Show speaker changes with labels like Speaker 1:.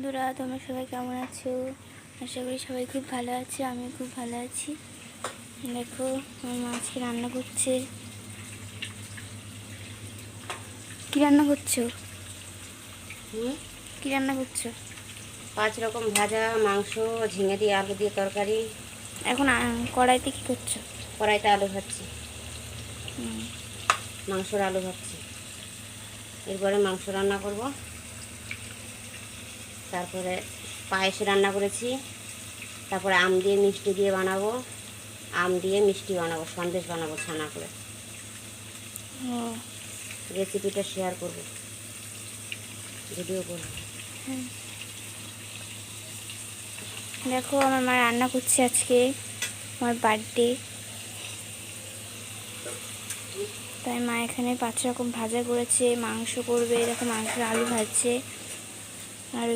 Speaker 1: বন্ধুরা, তোমরা সবাই কেমন আছো? আশা করি সবাই খুব ভালো আছে। আমি খুব ভালো আছি। দেখো, আমার মা আজকে রান্না করছে। কি রান্না করছো? কি রান্না করছো?
Speaker 2: 5 রকম ভাজা, মাংস, ঝিঙে দিয়ে আলু দিয়ে তরকারি।
Speaker 1: এখন কড়াইতে কি করছো?
Speaker 2: কড়াইতে আলু ভাজছি, মাংসর আলু ভাজছি। এরপরে মাংস রান্না করব। তারপরে পায়েস রান্না করেছি। তারপরে আম দিয়ে মিষ্টি দিয়ে বানাবো, আম দিয়ে মিষ্টি বানাবো, সন্দেশ বানাবো ছানা করে। রেসিপিটা শেয়ার করব, ভিডিও করব।
Speaker 1: দেখো, আমার মা রান্না করছে আজকে। আমার বার্থডে, তাই মা এখানে 5 রকম ভাজা করেছে, মাংস করবে। দেখো, মাংসের আলু ভাজছে। আর